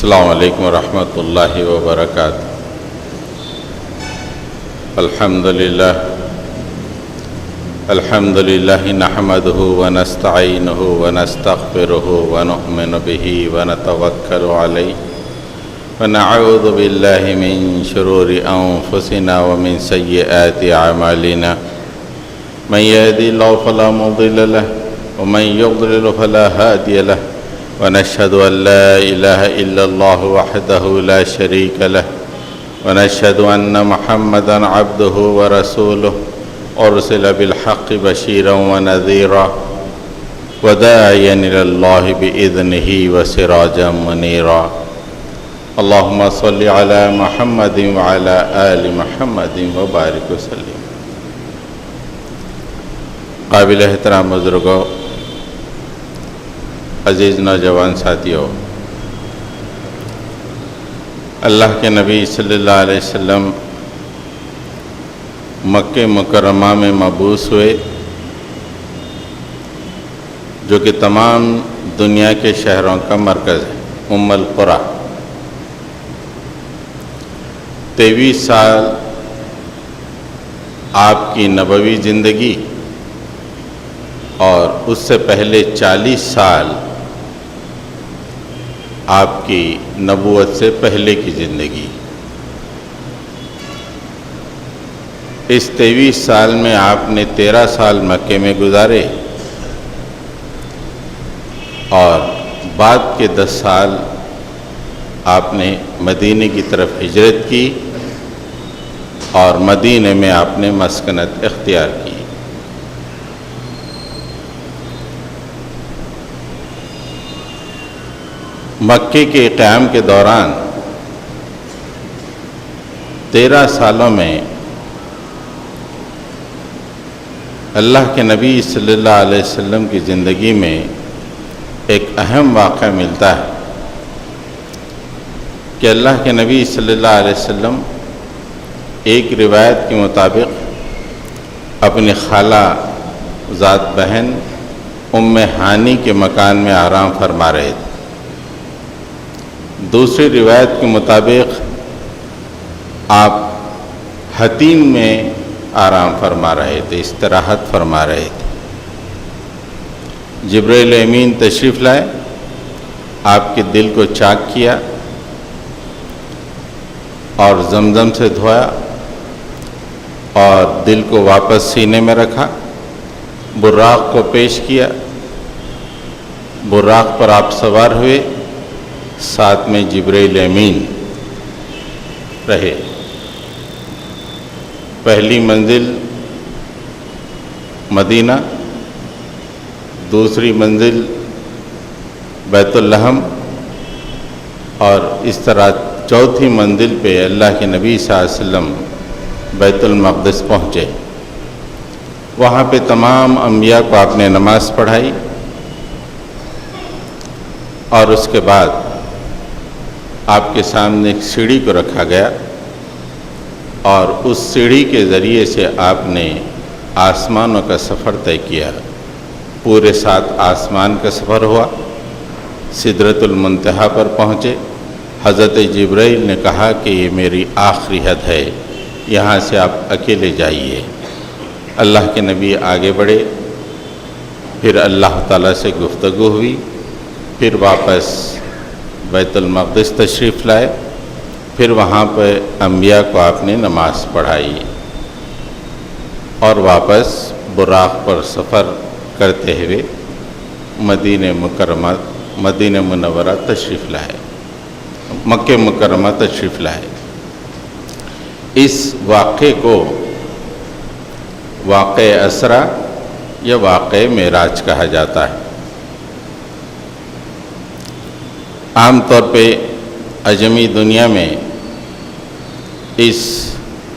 السلام علیکم ورحمۃ اللہ وبرکاتہ۔ الحمدللہ نحمدہ ونستعینہ ونستغفرہ ونؤمن بہ ونتوکل علیہ ونعوذ باللہ من شرور انفسنا ومن سیئات اعمالنا من یهدہ اللہ فلا مضل له ومن یضلل فلا ہادی له ونشهد أن لا إله إلا الله وحده لا شريك له ونشهد أن محمدًا عبده ورسوله أرسل بالحق بشيرا ونذيرا وداعيا إلى الله بإذنه وسراجا منيرا اللهم صل على محمد وعلى آل محمد وبارك وسلم۔ قابل احترام بزرگوں، عزیز نوجوان ساتھیوں، اللہ کے نبی صلی اللہ علیہ وسلم مکہ مکرمہ میں مبعوث ہوئے، جو کہ تمام دنیا کے شہروں کا مرکز ہے، ام القریٰ۔ 23 سال آپ کی نبوی زندگی اور اس سے پہلے 40 سال آپ کی نبوت سے پہلے کی زندگی۔ اس 23 سال میں آپ نے 13 سال مکے میں گزارے اور بعد کے 10 سال آپ نے مدینے کی طرف ہجرت کی اور مدینے میں آپ نے مسکنت اختیار کی۔ مکے کے قیام کے دوران 13 سالوں میں اللہ کے نبی صلی اللہ علیہ وسلم کی زندگی میں ایک اہم واقعہ ملتا ہے کہ اللہ کے نبی صلی اللہ علیہ وسلم ایک روایت کے مطابق اپنی خالہ ذات بہن ام ہانی کے مکان میں آرام فرما رہے تھے۔ دوسری روایت کے مطابق آپ حتیم میں آرام فرما رہے تھے، استراحت فرما رہے تھے۔ جبرائیل امین تشریف لائے، آپ کے دل کو چاک کیا اور زمزم سے دھویا اور دل کو واپس سینے میں رکھا، براق کو پیش کیا، براق پر آپ سوار ہوئے، ساتھ میں جبرائیل امین رہے۔ پہلی منزل مدینہ، دوسری منزل بیت اللحم اور اس طرح چوتھی منزل پہ اللہ کے نبی صلی اللہ علیہ وسلم بیت المقدس پہنچے۔ وہاں پہ تمام انبیاء کو آپ نے نماز پڑھائی اور اس کے بعد آپ کے سامنے ایک سیڑھی کو رکھا گیا اور اس سیڑھی کے ذریعے سے آپ نے آسمانوں کا سفر طے کیا۔ پورے 7 آسمان کا سفر ہوا، سدرۃ المنتہا پر پہنچے۔ حضرت جبرائیل نے کہا کہ یہ میری آخری حد ہے، یہاں سے آپ اکیلے جائیے۔ اللہ کے نبی آگے بڑھے، پھر اللہ تعالیٰ سے گفتگو ہوئی، پھر واپس بیت المقدس تشریف لائے، پھر وہاں پہ انبیاء کو آپ نے نماز پڑھائی اور واپس براق پر سفر کرتے ہوئے مدینہ منورہ تشریف لائے، مکہ مکرمہ تشریف لائے۔ اس واقعے کو واقع اسرا یا واقع معراج کہا جاتا ہے۔ عام طور پہ عجمی دنیا میں اس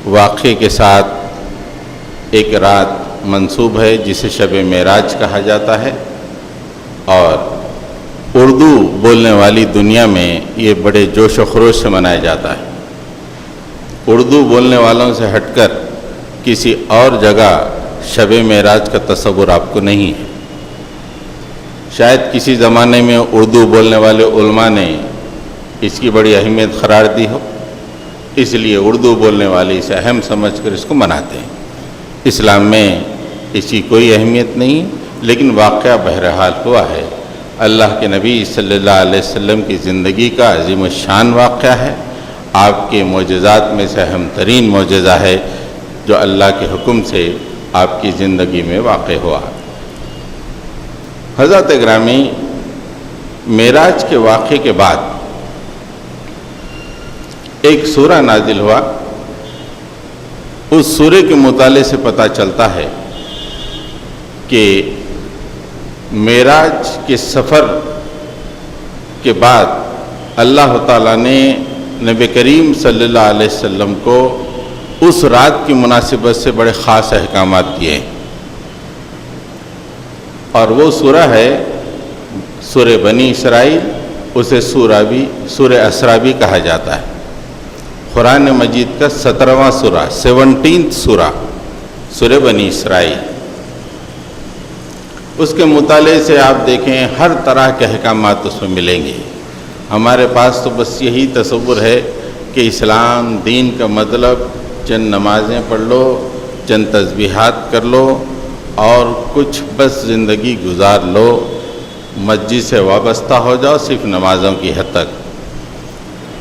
واقعے کے ساتھ ایک رات منسوب ہے جسے شب معراج کہا جاتا ہے، اور اردو بولنے والی دنیا میں یہ بڑے جوش و خروش سے منایا جاتا ہے۔ اردو بولنے والوں سے ہٹ کر کسی اور جگہ شب معراج کا تصور آپ کو نہیں ہے۔ شاید کسی زمانے میں اردو بولنے والے علماء نے اس کی بڑی اہمیت قرار دی ہو، اس لیے اردو بولنے والے اسے اہم سمجھ کر اس کو مناتے ہیں۔ اسلام میں اس کی کوئی اہمیت نہیں، لیکن واقعہ بہرحال ہوا ہے۔ اللہ کے نبی صلی اللہ علیہ وسلم کی زندگی کا عظیم الشان واقعہ ہے، آپ کے معجزات میں سے اہم ترین معجزہ ہے جو اللہ کے حکم سے آپ کی زندگی میں واقع ہوا۔ حضرت گرامی، معراج کے واقعے کے بعد ایک سورہ نازل ہوا، اس سورے کے مطالعے سے پتہ چلتا ہے کہ معراج کے سفر کے بعد اللہ تعالیٰ نے نبی کریم صلی اللہ علیہ وسلم کو اس رات کی مناسبت سے بڑے خاص احکامات دیے، اور وہ سورہ ہے سورہ بنی اسرائیل، اسے سورہ اسراء بھی کہا جاتا ہے۔ قرآن مجید کا 17واں سورہ، 17 سورہ، سورہ بنی اسرائیل۔ اس کے مطالعے سے آپ دیکھیں ہر طرح کے احکامات اس میں ملیں گے۔ ہمارے پاس تو بس یہی تصور ہے کہ اسلام دین کا مطلب چند نمازیں پڑھ لو، چند تسبیحات کر لو اور کچھ بس زندگی گزار لو، مسجد سے وابستہ ہو جاؤ صرف نمازوں کی حد تک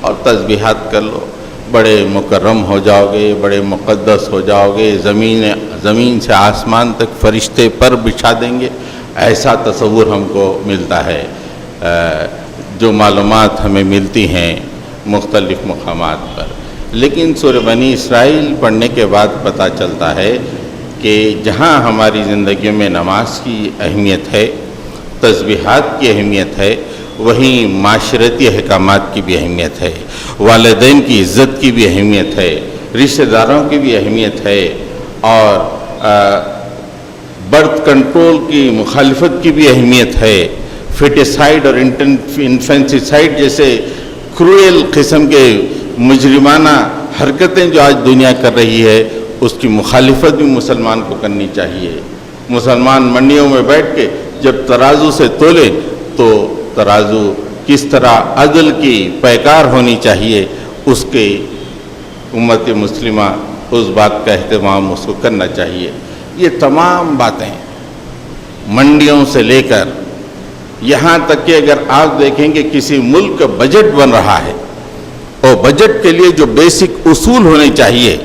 اور تسبیحات کر لو، بڑے مکرم ہو جاؤ گے، بڑے مقدس ہو جاؤ گے، زمین سے آسمان تک فرشتے پر بچھا دیں گے، ایسا تصور ہم کو ملتا ہے۔ جو معلومات ہمیں ملتی ہیں مختلف مقامات پر، لیکن سورہ بنی اسرائیل پڑھنے کے بعد پتہ چلتا ہے کہ جہاں ہماری زندگی میں نماز کی اہمیت ہے، تسبیحات کی اہمیت ہے، وہیں معاشرتی احکامات کی بھی اہمیت ہے، والدین کی عزت کی بھی اہمیت ہے، رشتہ داروں کی بھی اہمیت ہے، اور برتھ کنٹرول کی مخالفت کی بھی اہمیت ہے۔ فیٹیسائیڈ اور انفینسیسائیڈ جیسے کروئل قسم کے مجرمانہ حرکتیں جو آج دنیا کر رہی ہے، اس کی مخالفت بھی مسلمان کو کرنی چاہیے۔ مسلمان منڈیوں میں بیٹھ کے جب ترازو سے تولے تو ترازو کس طرح عدل کی پیکار ہونی چاہیے، اس کے امت مسلمہ اس بات کا اہتمام اس کو کرنا چاہیے۔ یہ تمام باتیں منڈیوں سے لے کر یہاں تک کہ اگر آپ دیکھیں کہ کسی ملک کا بجٹ بن رہا ہے اور بجٹ کے لیے جو بیسک اصول ہونے چاہیے،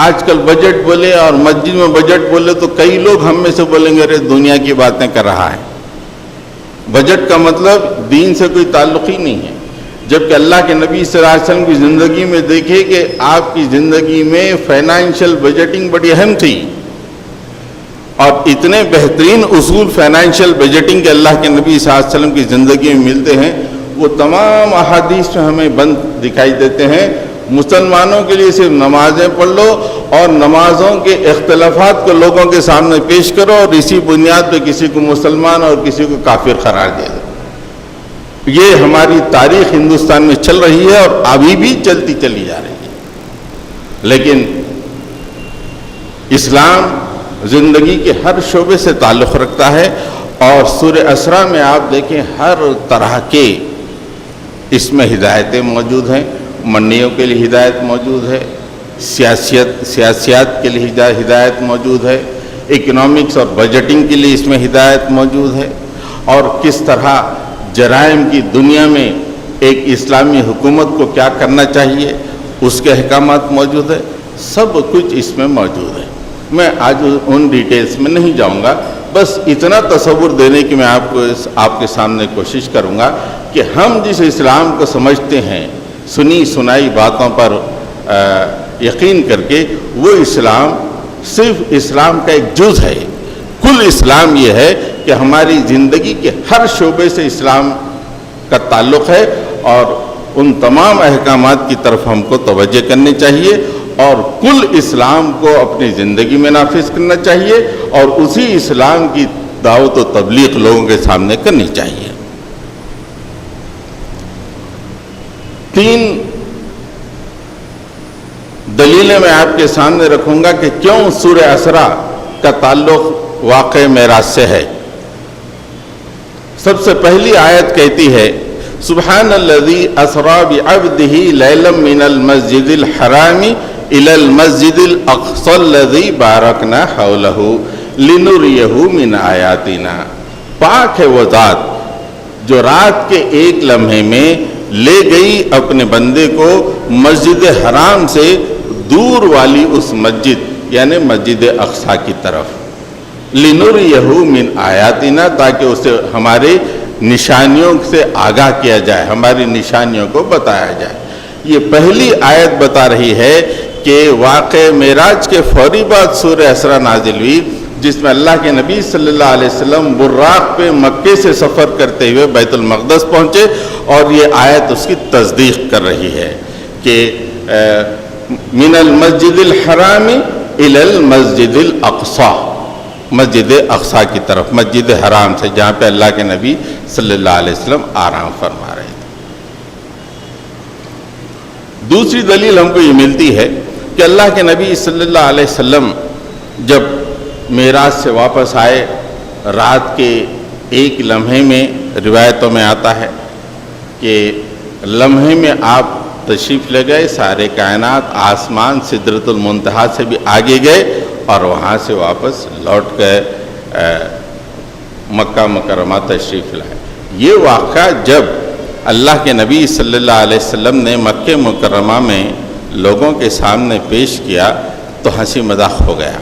آج کل بجٹ بولے اور مسجد میں بجٹ بولے تو کئی لوگ ہم میں سے بولیں گے ارے دنیا کی باتیں کر رہا ہے۔ بجٹ کا مطلب دین سے کوئی تعلق ہی نہیں ہے، جبکہ اللہ کے نبی صلی اللہ علیہ وسلم کی زندگی میں دیکھے کہ آپ کی زندگی میں فائنینشیل بجٹنگ بڑی اہم تھی، اور اتنے بہترین اصول فائنینشیل بجٹنگ کے اللہ کے نبی صلی اللہ علیہ وسلم کی زندگی میں ملتے ہیں، وہ تمام احادیث میں ہمیں بند دکھائی دیتے ہیں۔ مسلمانوں کے لیے صرف نمازیں پڑھ لو اور نمازوں کے اختلافات کو لوگوں کے سامنے پیش کرو، اور اسی بنیاد پہ کسی کو مسلمان اور کسی کو کافر قرار دے دو۔ یہ ہماری تاریخ ہندوستان میں چل رہی ہے اور ابھی بھی چلتی چلی جا رہی ہے، لیکن اسلام زندگی کے ہر شعبے سے تعلق رکھتا ہے، اور سورہ اسراء میں آپ دیکھیں ہر طرح کے اس میں ہدایتیں موجود ہیں۔ منڈیوں کے لیے ہدایت موجود ہے، سیاسیات کے لیے ہدایت موجود ہے، اکنامکس اور بجٹنگ کے لیے اس میں ہدایت موجود ہے، اور کس طرح جرائم کی دنیا میں ایک اسلامی حکومت کو کیا کرنا چاہیے اس کے احکامات موجود ہے، سب کچھ اس میں موجود ہے۔ میں آج ان ڈیٹیلز میں نہیں جاؤں گا، بس اتنا تصور دینے کی میں آپ کے سامنے کوشش کروں گا کہ ہم جس اسلام کو سمجھتے ہیں سنی سنائی باتوں پر یقین کر کے، وہ اسلام صرف اسلام کا ایک جز ہے۔ کل اسلام یہ ہے کہ ہماری زندگی کے ہر شعبے سے اسلام کا تعلق ہے، اور ان تمام احکامات کی طرف ہم کو توجہ کرنی چاہیے، اور کل اسلام کو اپنی زندگی میں نافذ کرنا چاہیے، اور اسی اسلام کی دعوت و تبلیغ لوگوں کے سامنے کرنی چاہیے۔ 3 دلیلیں میں آپ کے سامنے رکھوں گا کہ کیوں سورہ اسراء کا تعلق واقع معراج سے ہے۔ سب سے پہلی آیت کہتی ہے سبحان الذی اسری بعبدہ لیلا من المسجد الحرام الی المسجد الاقصی الذی بارکنا حولہ لنریہ من آیاتنا. پاک ہے وہ ذات جو رات کے ایک لمحے میں لے گئی اپنے بندے کو مسجد حرام سے دور والی اس مسجد یعنی مسجد اقصی کی طرف. لنریہ من آیاتنا تاکہ اسے ہمارے نشانیوں سے آگاہ کیا جائے، ہماری نشانیوں کو بتایا جائے. یہ پہلی آیت بتا رہی ہے کہ واقع معراج کے فوری بعد سورہ اسراء نازل ہوئی جس میں اللہ کے نبی صلی اللہ علیہ وسلم براق پہ مکے سے سفر کرتے ہوئے بیت المقدس پہنچے، اور یہ آیت اس کی تصدیق کر رہی ہے کہ من المسجد الحرام الی المسجد الاقصی، مسجد اقصی کی طرف، مسجد حرام سے جہاں پہ اللہ کے نبی صلی اللہ علیہ وسلم آرام فرما رہے تھے. دوسری دلیل ہم کو یہ ملتی ہے کہ اللہ کے نبی صلی اللہ علیہ وسلم جب معراج سے واپس آئے رات کے ایک لمحے میں، روایتوں میں آتا ہے کہ لمحے میں آپ تشریف لے گئے، سارے کائنات، آسمان، سدرۃ المنتہا سے بھی آگے گئے اور وہاں سے واپس لوٹ گئے مکہ مکرمہ تشریف لائے. یہ واقعہ جب اللہ کے نبی صلی اللہ علیہ وسلم نے مکہ مکرمہ میں لوگوں کے سامنے پیش کیا تو ہنسی مذاق ہو گیا.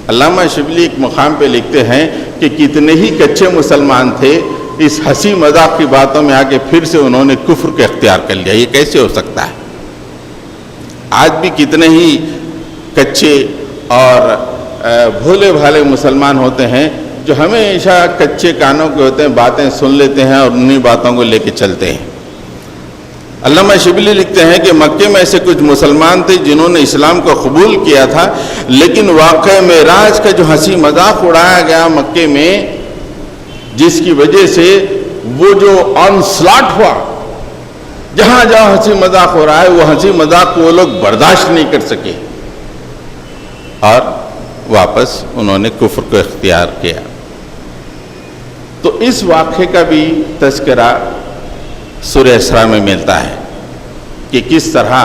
علامہ شبلی ایک مقام پہ لکھتے ہیں کہ کتنے ہی کچے مسلمان تھے، اس ہنسی مذاق کی باتوں میں آ کے پھر سے انہوں نے کفر کا اختیار کر لیا. یہ کیسے ہو سکتا ہے؟ آج بھی کتنے ہی کچے اور بھولے بھالے مسلمان ہوتے ہیں جو ہمیشہ کچے کانوں کے ہوتے ہیں، باتیں سن لیتے ہیں اور انہی باتوں کو لے کے چلتے ہیں. علامہ شبلی لکھتے ہیں کہ مکے میں ایسے کچھ مسلمان تھے جنہوں نے اسلام کو قبول کیا تھا، لیکن واقعہ معراج کا جو ہنسی مذاق اڑایا گیا مکے میں، جس کی وجہ سے وہ جو آنسلاٹ ہوا، جہاں جہاں ہنسی مذاق ہو رہا ہے وہ ہنسی مذاق کو وہ لوگ برداشت نہیں کر سکے اور واپس انہوں نے کفر کو اختیار کیا. تو اس واقعے کا بھی تذکرہ سورہ اسراء میں ملتا ہے کہ کس طرح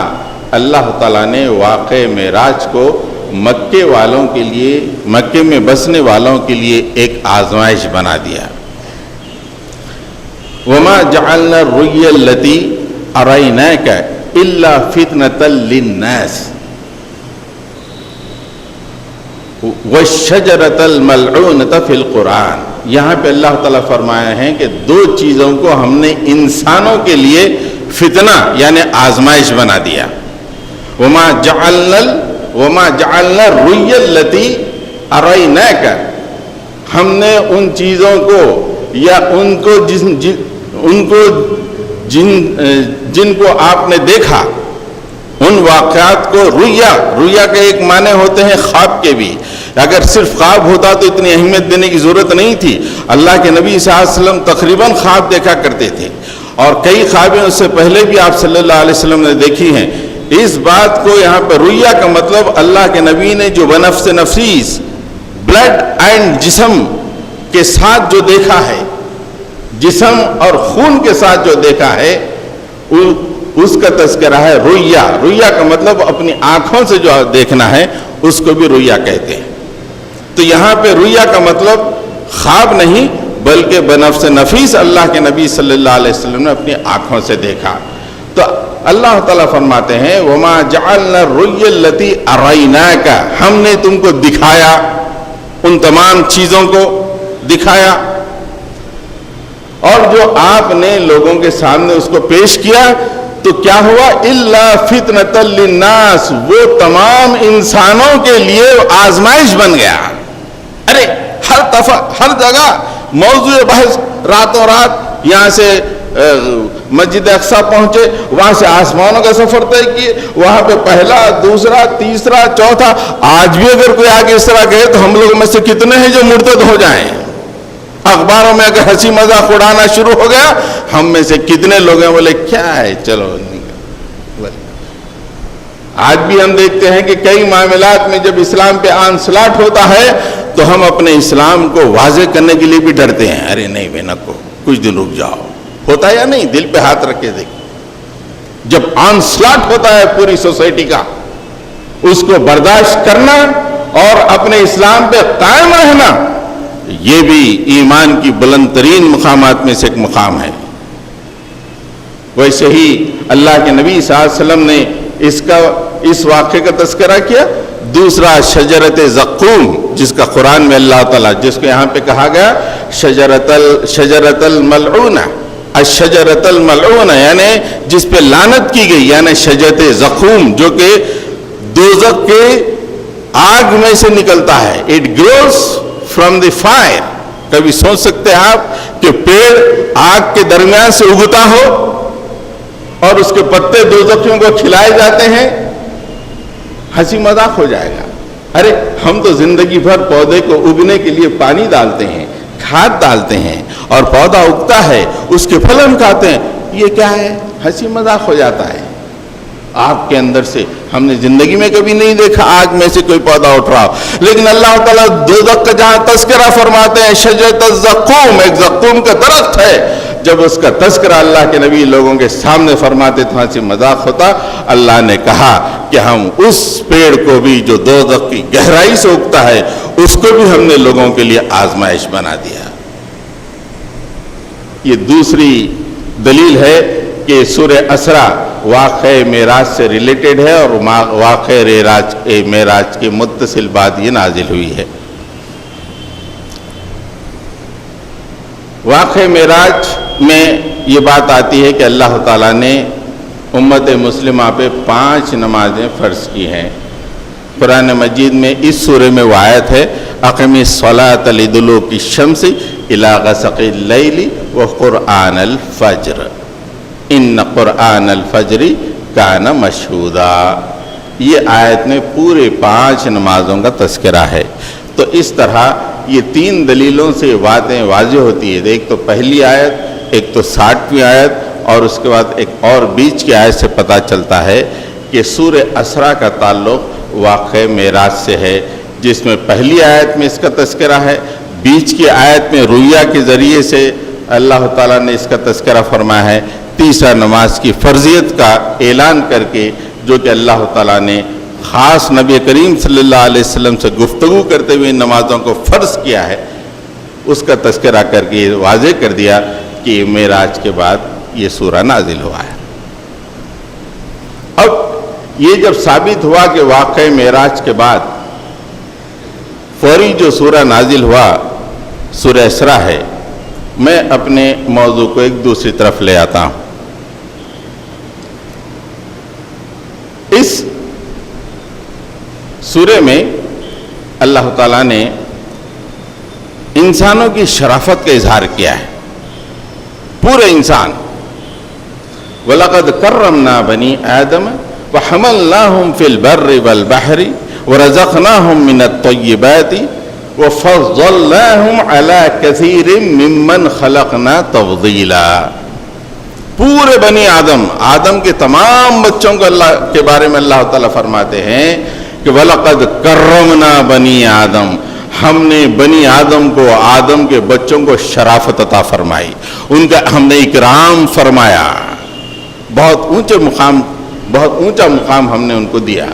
اللہ تعالیٰ نے واقع معراج کو مکے والوں کے لیے، مکے میں بسنے والوں کے لیے ایک آزمائش بنا دیا. وَمَا جَعَلْنَا الرُّؤْيَا الَّتِي أَرَيْنَاكَ إِلَّا فِتْنَةً لِلنَّاسِ وَالشَّجَرَةَ الْمَلْعُونَةَ فِي الْقُرْآنِ. یہاں پہ اللہ تعالیٰ فرمایا ہے کہ دو چیزوں کو ہم نے انسانوں کے لیے فتنہ یعنی آزمائش بنا دیا. وَمَا جَعَلْنَا الرُّؤْيَا الَّتِي أَرَيْنَاكَ، ہم نے ان چیزوں کو یا ان کو جن کو آپ نے دیکھا، ان واقعات کو رؤیا کے ایک معنی ہوتے ہیں خواب کے بھی. اگر صرف خواب ہوتا تو اتنی اہمیت دینے کی ضرورت نہیں تھی. اللہ کے نبی صلی اللہ علیہ وسلم تقریباً خواب دیکھا کرتے تھے اور کئی خوابیں اس سے پہلے بھی آپ صلی اللہ علیہ وسلم نے دیکھی ہیں. اس بات کو یہاں پر رؤیا کا مطلب اللہ کے نبی نے جو بنفس نفیس بلڈ اینڈ جسم کے ساتھ جو دیکھا ہے، جسم اور خون کے ساتھ جو دیکھا ہے، اس کا تذکرہ ہے رؤیا. رؤیا کا مطلب اپنی آنکھوں سے جو دیکھنا ہے اس کو بھی رؤیا کہتے ہیں. تو یہاں پہ رؤیا کا مطلب خواب نہیں بلکہ بنفس نفیس اللہ کے نبی صلی اللہ علیہ وسلم نے اپنی آنکھوں سے دیکھا. تو اللہ تعالیٰ فرماتے ہیں وَمَا جَعَلْنَا الرُّؤْيَا الَّتِي أَرَيْنَاكَ، ہم نے تم کو دکھایا، ان تمام چیزوں کو دکھایا، اور جو آپ نے لوگوں کے سامنے اس کو پیش کیا تو کیا ہوا؟ إِلَّا فِتْنَةً لِلنَّاسِ، وہ تمام انسانوں کے لیے آزمائش بن گیا. ارے ہر جگہ موضوع بحث راتوں رات یہاں سے مسجد اقصی پہنچے، وہاں سے آسمانوں کا سفر طے کیے، وہاں پہ پہلا، دوسرا، تیسرا، چوتھا. آج بھی اگر کوئی آگے اس طرح کہے تو ہم لوگوں میں سے کتنے ہیں جو مرتد ہو جائیں. اخباروں میں اگر ہنسی مذاق اڑانا شروع ہو گیا، ہم میں سے کتنے لوگ ہیں بولے کیا ہے چلو. آج بھی ہم دیکھتے ہیں کہ کئی معاملات میں جب اسلام پہ آنسلاٹ ہوتا ہے تو ہم اپنے اسلام کو واضح کرنے کے لیے بھی ڈرتے ہیں. ارے نہیں بے نکو، کچھ دن رک جاؤ، ہوتا ہے یا نہیں؟ دل پہ ہاتھ رکھ کے دیکھ، جب آنسلاٹ ہوتا ہے پوری سوسائٹی کا، اس کو برداشت کرنا اور اپنے اسلام پہ قائم رہنا، یہ بھی ایمان کی بلند ترین مقامات میں سے ایک مقام ہے۔ ویسے ہی اللہ کے نبی صلی اللہ علیہ وسلم نے اس واقعے کا تذکرہ کیا۔ دوسرا شجرت زقوم، جس کا قرآن میں اللہ تعالیٰ، جس کو یہاں پہ کہا گیا شجرت الملعونہ، الشجرت الملعونہ، یعنی جس پہ لعنت کی گئی، یعنی شجرت زقوم، جو کہ دوزخ کے آگ میں سے نکلتا ہے۔ It grows from the fire. کبھی سوچ سکتے ہیں آپ کہ پیڑ آگ کے درمیان سے اگتا ہو اور اس کے پتے دوزخیوں کو کھلائے جاتے ہیں؟ ہنسی مذاق ہو جائے گا۔ ارے ہم تو زندگی بھر پودے کو اگنے کے لیے پانی ڈالتے ہیں، کھاد ڈالتے ہیں، اور پودا اگتا ہے، اس کے پھل ہم کھاتے ہیں، یہ کیا ہے؟ ہنسی مذاق ہو جاتا ہے۔ آگ کے اندر سے ہم نے زندگی میں کبھی نہیں دیکھا آگ میں سے کوئی پودا اٹھ رہا ہو، لیکن اللہ تعالیٰ دوزخ کا جہاں تذکرہ فرماتے ہیں، شجرۃ الزقوم، ایک زقوم کا درخت ہے، جب اس کا تذکرہ اللہ کے نبی لوگوں کے سامنے فرماتے تو ہنسی مذاق ہوتا۔ اللہ نے کہا کہ ہم اس پیڑ کو بھی جو دوزخ کی گہرائی سے اگتا ہے، اس کو بھی ہم نے لوگوں کے لیے آزمائش بنا دیا۔ یہ دوسری دلیل ہے کہ سورہ اسرا واقعہ معراج سے ریلیٹڈ ہے، اور واقعہ معراج کے متصل بعد یہ نازل ہوئی ہے۔ واقعہ معراج میں یہ بات آتی ہے کہ اللہ تعالیٰ نے امت مسلمہ پہ 5 نمازیں فرض کی ہیں۔ قرآن مجید میں اس سورہ میں وہ آیت ہے، اقم الصلاۃ لدلوک الشمس الی غسق اللیل وقرآن الفجر ان قرآن الفجر کان مشہودا۔ یہ آیت میں پورے 5 نمازوں کا تذکرہ ہے۔ تو اس طرح یہ 3 دلیلوں سے باتیں واضح ہوتی ہے۔ ایک تو پہلی آیت، ایک تو 60ویں آیت، اور اس کے بعد ایک اور بیچ کی آیت سے پتہ چلتا ہے کہ سورہ اسرا کا تعلق واقعہ معراج سے ہے، جس میں پہلی آیت میں اس کا تذکرہ ہے، بیچ کی آیت میں رؤیا کے ذریعے سے اللہ تعالیٰ نے اس کا تذکرہ فرمایا ہے، تیسرا نماز کی فرضیت کا اعلان کر کے، جو کہ اللہ تعالیٰ نے خاص نبی کریم صلی اللہ علیہ وسلم سے گفتگو کرتے ہوئے نمازوں کو فرض کیا ہے، اس کا تذکرہ کر کے واضح کر دیا کہ معراج کے بعد یہ سورہ نازل ہوا ہے۔ اب یہ جب ثابت ہوا کہ واقعہ معراج کے بعد فوری جو سورہ نازل ہوا سورہ اسرا ہے، میں اپنے موضوع کو ایک دوسری طرف لے آتا ہوں۔ اس سورہ میں اللہ تعالیٰ نے انسانوں کی شرافت کا اظہار کیا ہے، پورے انسان۔ وَلَقَدْ كَرَّمْنَا بَنِي آدَمَ وَحَمَلْنَاهُمْ فِي الْبَرِّ وَالْبَحْرِ وَرَزَقْنَاهُمْ مِنَ الطَّيِّبَاتِ وَفَضَّلْنَاهُمْ عَلَى كَثِيرٍ مِّمَّنْ خَلَقْنَا تَفْضِيلًا۔ پورے بنی آدم کے تمام بچوں کو اللہ کے بارے میں اللہ تعالیٰ فرماتے ہیں کہ وَلَقَدْ كَرَّمْنَا بَنِي آدَم، ہم نے بنی آدم کو، آدم کے بچوں کو شرافت عطا فرمائی، ان کا ہم نے اکرام فرمایا، بہت اونچا مقام ہم نے ان کو دیا۔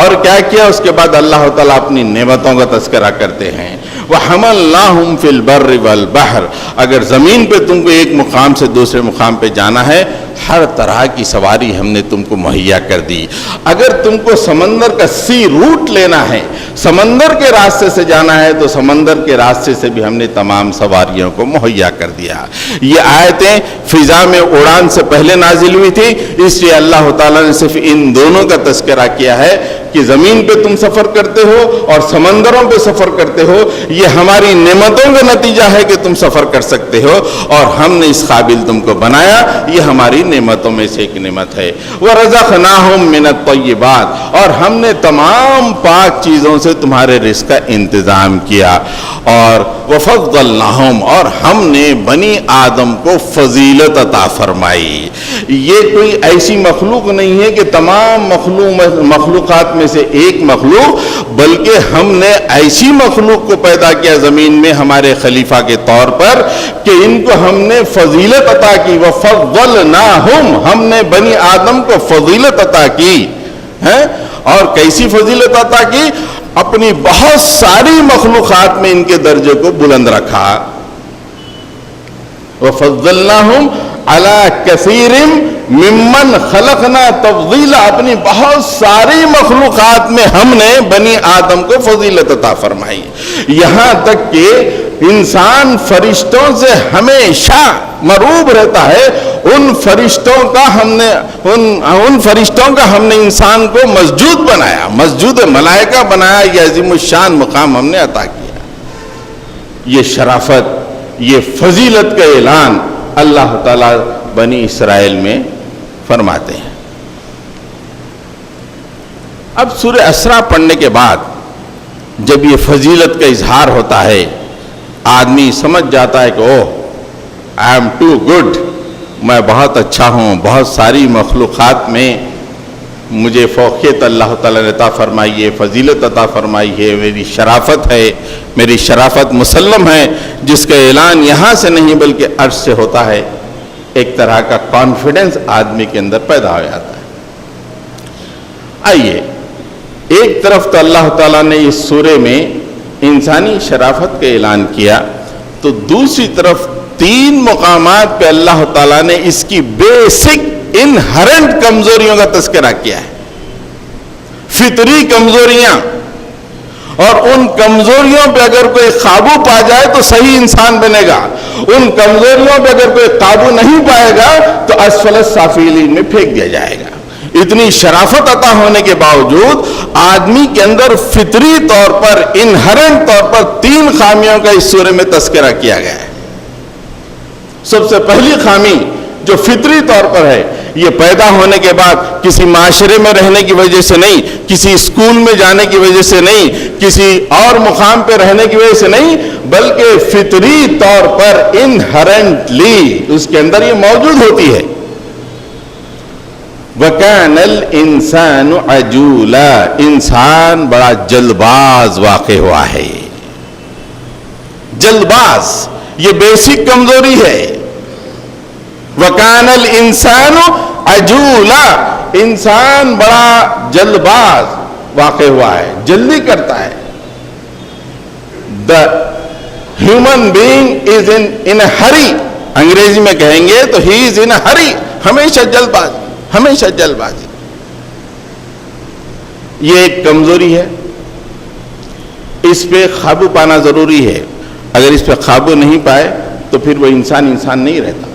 اور کیا کیا اس کے بعد اللہ تعالیٰ اپنی نعمتوں کا تذکرہ کرتے ہیں، وَحَمَلْنَاهُمْ فِي الْبَرِّ وَالْبَحْرِ، اگر زمین پہ تم کو ایک مقام سے دوسرے مقام پہ جانا ہے، ہر طرح کی سواری ہم نے تم کو مہیا کر دی۔ اگر تم کو سمندر کا سی روٹ لینا ہے، سمندر کے راستے سے جانا ہے، تو سمندر کے راستے سے بھی ہم نے تمام سواریوں کو مہیا کر دیا۔ یہ آیتیں فضا میں اڑان سے پہلے نازل ہوئی تھی، اس لیے اللہ تعالیٰ نے صرف ان دونوں کا تذکرہ کیا ہے کہ زمین پہ تم سفر کرتے ہو اور سمندروں پہ سفر کرتے ہو، یہ ہماری نعمتوں کا نتیجہ ہے کہ تم سفر کر سکتے ہو، اور ہم نے اس قابل تم کو بنایا، یہ ہماری نعمتوں میں سے ایک نعمت ہے۔ وَرَزَقْنَاهُمْ مِنَ الطَّيِّبَاتِ، اور ہم نے تمام پاک چیزوں سے تمہارے رزق کا انتظام کیا، اور وَفَضَّلْنَاهُمْ، اور ہم نے بنی آدم کو فضیلت عطا فرمائی۔ یہ کوئی ایسی مخلوق نہیں ہے کہ تمام مخلوقات میں میں سے ایک مخلوق، بلکہ ہم نے ایسی مخلوق کو پیدا کیا زمین میں ہمارے خلیفہ کے طور پر کہ ان کو ہم نے فضیلت عطا کی. وَفَضَّلْنَاهُمْ، ہم نے بنی آدم کو فضیلت عطا کی ہے. اور کیسی فضیلت عطا کی؟ اپنی بہت ساری مخلوقات میں ان کے درجے کو بلند رکھا. وَفَضَّلْنَاهُمْ عَلَى كَثِيرٍ مِّمَّنْ خَلَقْنَا تَفْضِيلًا، اپنی بہت ساری مخلوقات میں ہم نے بنی آدم کو فضیلت عطا فرمائی. یہاں تک کہ انسان فرشتوں سے ہمیشہ مروب رہتا ہے. ان فرشتوں کا ہم نے انسان کو مسجود بنایا، مسجود ملائکہ بنایا. یہ عظیم الشان مقام ہم نے عطا کیا. یہ شرافت، یہ فضیلت کا اعلان اللہ تعالیٰ بنی اسرائیل میں فرماتے ہیں. اب سورہ اسراء پڑھنے کے بعد جب یہ فضیلت کا اظہار ہوتا ہے، آدمی سمجھ جاتا ہے کہ اوہ آئی ایم ٹو گڈ، میں بہت اچھا ہوں، بہت ساری مخلوقات میں مجھے فوقیت اللہ تعالیٰ نے عطا فرمائی ہے، فضیلت عطا فرمائی ہے، میری شرافت ہے، میری شرافت مسلم ہے، جس کا اعلان یہاں سے نہیں بلکہ عرش سے ہوتا ہے. ایک طرح کا کانفیڈنس آدمی کے اندر پیدا ہو جاتا ہے. آئیے، ایک طرف تو اللہ تعالیٰ نے اس سورے میں انسانی شرافت کا اعلان کیا، تو دوسری طرف 3 مقامات پہ اللہ تعالیٰ نے اس کی بیسک انہرنٹ کمزوریوں کا تذکرہ کیا ہے. فطری کمزوریاں، اور ان کمزوریوں پہ اگر کوئی قابو پا جائے تو صحیح انسان بنے گا. ان کمزوریوں پہ اگر کوئی قابو نہیں پائے گا تو اسفل السافلین میں پھینک دیا جائے گا. اتنی شرافت عطا ہونے کے باوجود آدمی کے اندر فطری طور پر، انہرنٹ طور پر 3 خامیوں کا اس سورے میں تذکرہ کیا گیا ہے. سب سے پہلی خامی جو فطری طور پر ہے، یہ پیدا ہونے کے بعد کسی معاشرے میں رہنے کی وجہ سے نہیں، کسی اسکول میں جانے کی وجہ سے نہیں، کسی اور مقام پہ رہنے کی وجہ سے نہیں، بلکہ فطری طور پر انہرنٹلی اس کے اندر یہ موجود ہوتی ہے. وَكَانَ الْإِنسَانُ عَجُولًا، انسان بڑا جلد باز واقع ہوا ہے. جلد باز یہ بیسک کمزوری ہے. وَكَانَ الْإِنسَانُ عَجُولًا، انسان بڑا جلد باز واقع ہوا ہے، جلدی کرتا ہے. The human being is in a hurry، انگریزی میں کہیں گے تو he is in a hurry، ہمیشہ جلد باز، ہمیشہ جلد بازی. یہ ایک کمزوری ہے، اس پہ قابو پانا ضروری ہے. اگر اس پہ قابو نہیں پائے تو پھر وہ انسان نہیں رہتا.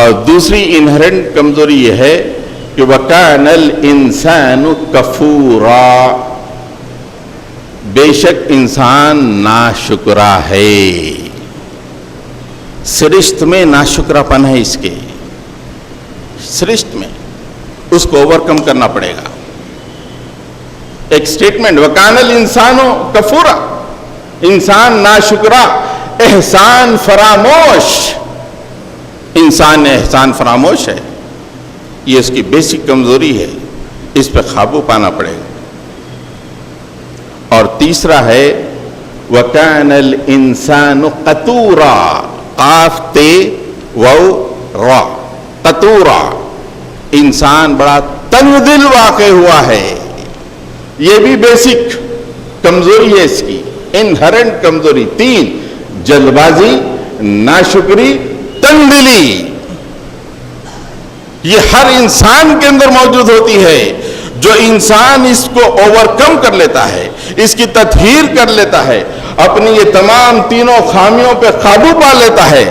اور دوسری انہرنٹ کمزوری یہ ہے کہ وَكَانَ الْإِنسَانُ كَفُورًا، بے شک انسان ناشکرا ہے. سرشت میں ناشکرا پن ہے، اس کے سرشت میں اس کو اوور کم کرنا پڑے گا. ایک سٹیٹمنٹ وَكَانَ الْإِنسَانُ كَفُورًا، انسان ناشکرا، احسان فراموش. انسان احسان فراموش ہے، یہ اس کی بیسک کمزوری ہے، اس پہ قابو پانا پڑے گا. اور تیسرا ہے وَكَانَ الْإِنسَانُ قَتُورًا، قاف تے واو را، قطورا، انسان بڑا تنگ دل واقع ہوا ہے. یہ بھی بیسک کمزوری ہے اس کی، انہرنٹ کمزوری. 3، جلد بازی، ناشکری، تنگ دلی. یہ ہر انسان کے اندر موجود ہوتی ہے. جو انسان اس کو اوور کم کر لیتا ہے، اس کی تطہیر کر لیتا ہے، اپنی یہ تمام تینوں خامیوں پہ قابو پا لیتا ہے،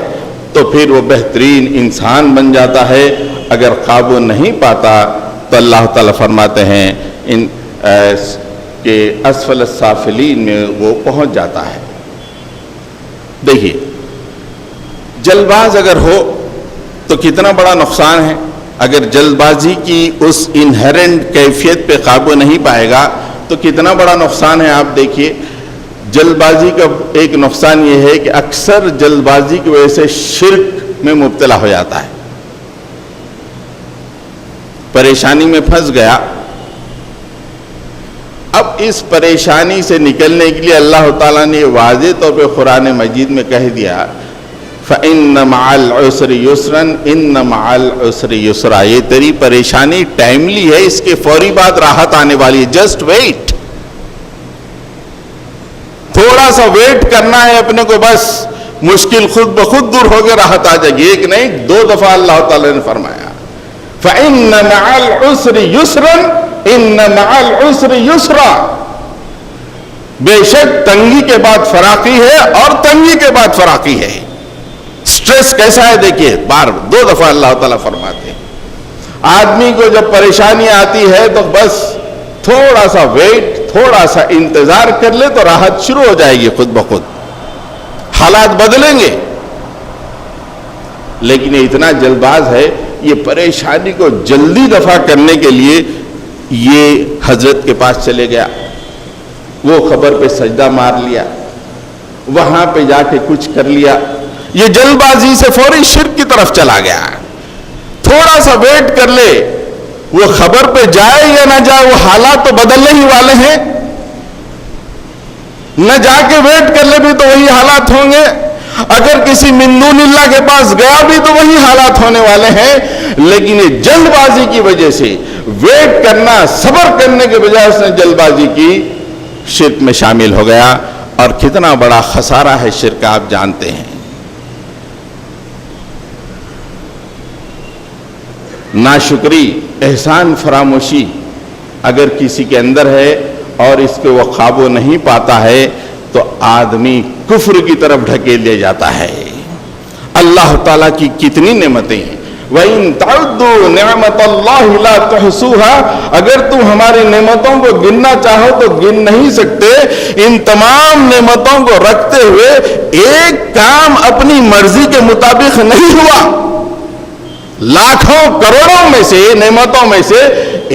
تو پھر وہ بہترین انسان بن جاتا ہے. اگر قابو نہیں پاتا تو اللہ تعالیٰ فرماتے ہیں کہ اسفل السافلین میں وہ پہنچ جاتا ہے. دیکھیے، جلد باز اگر ہو تو کتنا بڑا نقصان ہے. اگر جلد بازی کی اس انہرنٹ کیفیت پہ قابو نہیں پائے گا تو کتنا بڑا نقصان ہے. آپ دیکھیے، جلد بازی کا ایک نقصان یہ ہے کہ اکثر جلد بازی کی وجہ سے شرک میں مبتلا ہو جاتا ہے. پریشانی میں پھنس گیا. اب اس پریشانی سے نکلنے کے لیے اللہ تعالیٰ نے واضح طور پہ قرآن مجید میں کہہ دیا فَإِنَّ مَعَ الْعُسْرِ يُسْرًا إِنَّ مَعَ الْعُسْرِ يُسْرًا. یہ تیری پریشانی ٹائملی ہے، اس کے فوری بعد راحت آنے والی ہے. جسٹ ویٹ، تھوڑا سا ویٹ کرنا ہے اپنے کو، بس مشکل خود بخود دور ہو کے راحت آ جائے گی. ایک نہیں 2 دفعہ اللہ تعالیٰ نے فرمایا فَإِنَّ مَعَ الْعُسْرِ يُسْرًا إِنَّ مَعَ الْعُسْرِ يُسْرًا. بے شک تنگی کے بعد فراخی ہے اور تنگی کے بعد فراخی ہے. سٹریس کیسا ہے دیکھیے، 2 دفعہ اللہ تعالیٰ فرماتے ہیں. آدمی کو جب پریشانی آتی ہے تو بس تھوڑا سا ویٹ، تھوڑا سا انتظار کر لے تو راحت شروع ہو جائے گی خود بخود، حالات بدلیں گے. لیکن یہ اتنا جلد باز ہے، یہ پریشانی کو جلدی دفع کرنے کے لیے یہ حضرت کے پاس چلے گیا، وہ خبر پہ سجدہ مار لیا، وہاں پہ جا کے کچھ کر لیا. یہ جلد بازی سے فوری شرک کی طرف چلا گیا. تھوڑا سا ویٹ کر لے، وہ خبر پہ جائے یا نہ جائے وہ حالات تو بدلنے ہی والے ہیں. نہ جا کے ویٹ کر لے بھی تو وہی حالات ہوں گے، اگر کسی من دون اللہ کے پاس گیا بھی تو وہی حالات ہونے والے ہیں. لیکن یہ جلد بازی کی وجہ سے، ویٹ کرنا، صبر کرنے کے بجائے اس نے جلد بازی کی، شرک میں شامل ہو گیا. اور کتنا بڑا خسارہ ہے شرک، آپ جانتے ہیں. ناشکری، احسان فراموشی اگر کسی کے اندر ہے اور اس کے وہ قابو نہیں پاتا ہے تو آدمی کفر کی طرف ڈھکیل دیا جاتا ہے. اللہ تعالیٰ کی کتنی نعمتیں ہیں. وَإِن تَعُدُّوا نِعْمَةَ اللَّهِ لَا تُحْصُوهَا. اگر تم ہماری نعمتوں کو گننا چاہو تو گن نہیں سکتے. ان تمام نعمتوں کو رکھتے ہوئے ایک کام اپنی مرضی کے مطابق نہیں ہوا. لاکھوں کروڑوں میں سے نعمتوں میں سے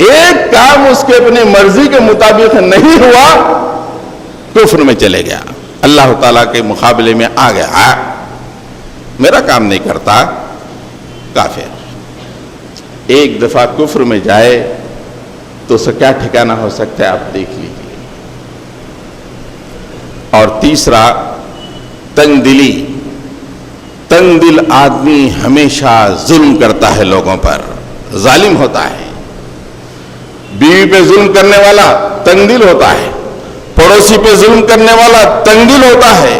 ایک کام اس کے اپنے مرضی کے مطابق نہیں ہوا، کفر میں چلے گیا، اللہ تعالیٰ کے مقابلے میں آ گیا. میرا کام نہیں کرتا، کافر. ایک دفعہ کفر میں جائے تو اس کا کیا ٹھکانہ ہو سکتا ہے، آپ دیکھ لیجیے. اور تیسرا، تنگ دلی. تنگ دل آدمی ہمیشہ ظلم کرتا ہے، لوگوں پر ظالم ہوتا ہے. بیوی پہ ظلم کرنے والا تنگ دل ہوتا ہے، پڑوسی پہ ظلم کرنے والا تنگ دل ہوتا ہے،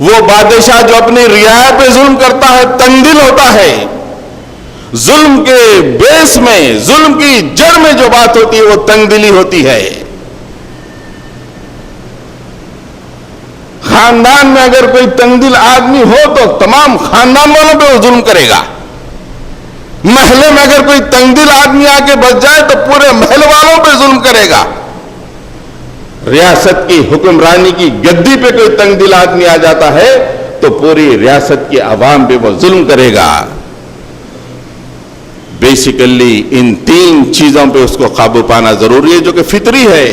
وہ بادشاہ جو اپنی رعایا پہ ظلم کرتا ہے تنگ دل ہوتا ہے. ظلم کے بیس میں، ظلم کی جڑ میں جو بات ہوتی ہے وہ تنگ دلی ہوتی ہے. خاندان میں اگر کوئی تنگ دل آدمی ہو تو تمام خاندان والوں پہ وہ ظلم کرے گا. محلے میں اگر کوئی تنگ دل آدمی آ کے بس جائے تو پورے محل والوں پہ ظلم کرے گا. ریاست کی حکمرانی کی گدی پہ کوئی تنگ دل آدمی آ جاتا ہے تو پوری ریاست کے عوام پہ وہ ظلم کرے گا. بیسیکلی ان 3 چیزوں پہ اس کو قابو پانا ضروری ہے جو کہ فطری ہے.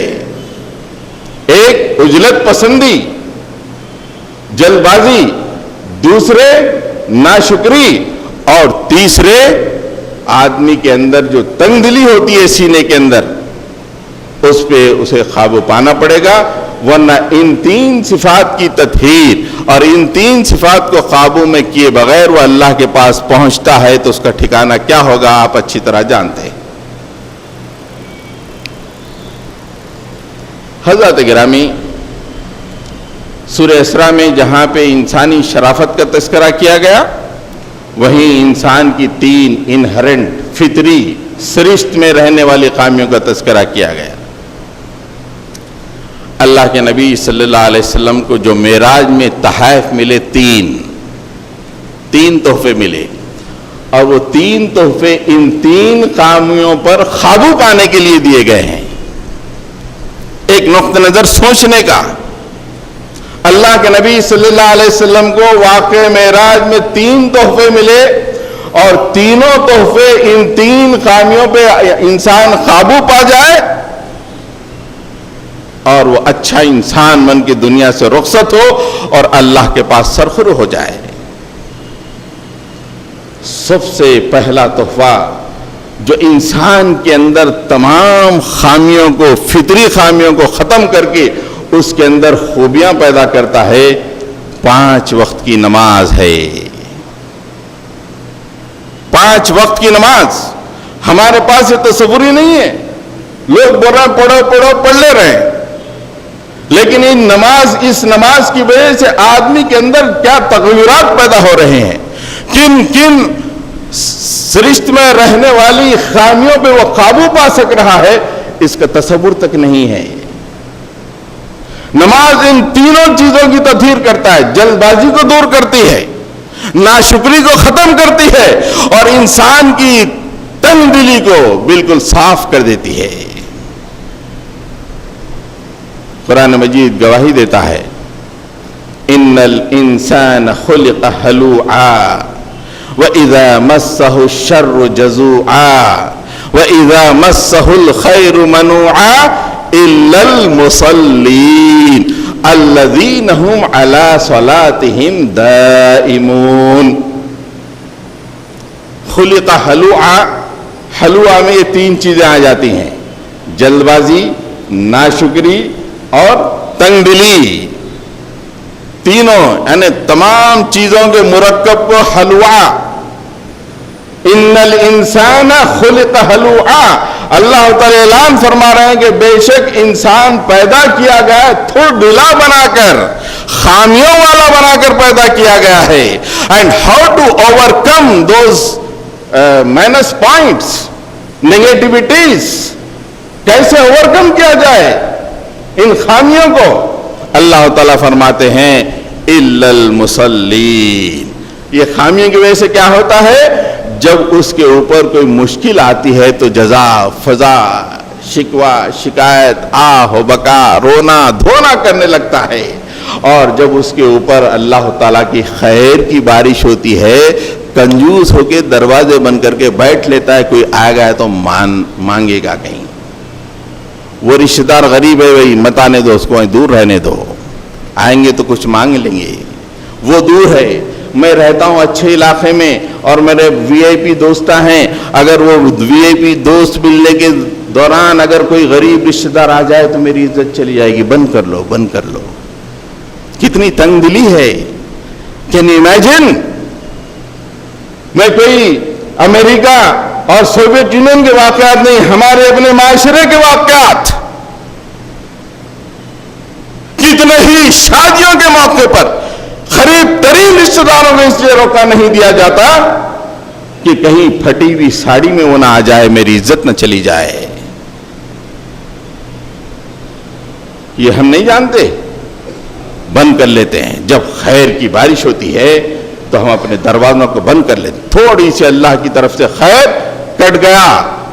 ایک، عجلت پسندی، جلد بازی. دوسرے، ناشکری. اور تیسرے، آدمی کے اندر جو تنگ دلی ہوتی ہے سینے کے اندر، اس پہ اسے قابو پانا پڑے گا. ورنہ ان 3 صفات کی تطہیر اور ان 3 صفات کو قابو میں کیے بغیر وہ اللہ کے پاس پہنچتا ہے تو اس کا ٹھکانہ کیا ہوگا آپ اچھی طرح جانتے ہیں. حضرات گرامی، سورہ اسراء میں جہاں پہ انسانی شرافت کا تذکرہ کیا گیا، وہیں انسان کی 3 انہرنٹ فطری سرشت میں رہنے والی خامیوں کا تذکرہ کیا گیا. اللہ کے نبی صلی اللہ علیہ وسلم کو جو معراج میں تحائف ملے، 3 تحفے ملے، اور وہ 3 تحفے ان 3 خامیوں پر قابو پانے کے لیے دیے گئے ہیں. ایک نقطہ نظر سوچنے کا. اللہ کے نبی صلی اللہ علیہ وسلم کو واقع معراج میں 3 تحفے ملے، اور تینوں تحفے ان 3 خامیوں پہ انسان قابو پا جائے اور وہ اچھا انسان بن کے دنیا سے رخصت ہو اور اللہ کے پاس سرخرو ہو جائے. سب سے پہلا تحفہ جو انسان کے اندر تمام خامیوں کو، فطری خامیوں کو ختم کر کے اس کے اندر خوبیاں پیدا کرتا ہے، 5 وقت کی نماز ہے۔ 5 وقت کی نماز ہمارے پاس یہ تصور ہی نہیں ہے۔ لوگ بول رہے ہیں پڑھو پڑھ لے رہے ہیں، لیکن اس نماز کی وجہ سے آدمی کے اندر کیا تغیرات پیدا ہو رہے ہیں، کن سرشت میں رہنے والی خامیوں پہ وہ قابو پا سک رہا ہے، اس کا تصور تک نہیں ہے۔ نماز ان تینوں چیزوں کی تطہیر کرتا ہے، جلد بازی کو دور کرتی ہے، ناشکری کو ختم کرتی ہے، اور انسان کی تنگ دلی کو بالکل صاف کر دیتی ہے۔ قرآن مجید گواہی دیتا ہے، ان الانسان خلق ہلوعا وَإِذَا مَسَّهُ الشَّرُّ جَزُوعًا وَإِذَا مَسَّهُ الْخَيْرُ مَنُوعًا إِلَّا الْمُصَلِّينَ الَّذِينَ هُمْ عَلَى صَلَاتِهِمْ دَائِمُونَ۔ خلق ہلوعا، ہلوعا میں یہ 3 چیزیں آ جاتی ہیں، جلد بازی، ناشکری اور تنگ دلی، تینوں یعنی تمام چیزوں کے مرکب کو ہلوعا۔ ان الانسان خلق ہلوعا، اللہ تعالیٰ اعلان فرما رہے ہیں کہ بے شک انسان پیدا کیا گیا ہے تھوڑا بنا کر، خامیوں والا بنا کر پیدا کیا گیا ہے۔ And how to overcome those minus points, negativities, کیسے اوور کم کیا جائے ان خامیوں کو، اللہ تعالیٰ فرماتے ہیں الا المصلین۔ یہ خامیوں کی وجہ سے کیا ہوتا ہے، جب اس کے اوپر کوئی مشکل آتی ہے تو جزا، فضا، شکوہ، شکایت، آہ و بکا، رونا دھونا کرنے لگتا ہے، اور جب اس کے اوپر اللہ تعالیٰ کی خیر کی بارش ہوتی ہے، کنجوس ہو کے دروازے بند کر کے بیٹھ لیتا ہے، کوئی آ گیا تو مانگے گا کہیں، وہ رشتہ دار غریب ہے بھائی مت آنے دو اس کو، دور رہنے دو، آئیں گے تو کچھ مانگ لیں گے، وہ دور ہے۔ میں رہتا ہوں اچھے علاقے میں اور میرے وی آئی پی دوست ہیں، اگر وہ وی آئی پی دوست ملنے کے دوران اگر کوئی غریب رشتہ دار آ جائے تو میری عزت چلی جائے گی، بند کر لو بند کر لو۔ کتنی تنگ دلی ہے، کین یو امیجن؟ میں کوئی امریکہ اور سوویت یونین کے واقعات نہیں، ہمارے اپنے معاشرے کے واقعات، کتنے ہی شادیوں کے موقع پر قریب ترین رشتہ داروں کو اس لیے روکا نہیں دیا جاتا کہ کہیں پھٹی ہوئی ساڑی میں وہ نہ آ جائے، میری عزت نہ چلی جائے۔ یہ ہم نہیں جانتے، بند کر لیتے ہیں۔ جب خیر کی بارش ہوتی ہے تو ہم اپنے دروازوں کو بند کر لیتے ہیں، تھوڑی سی اللہ کی طرف سے خیر کٹ گیا،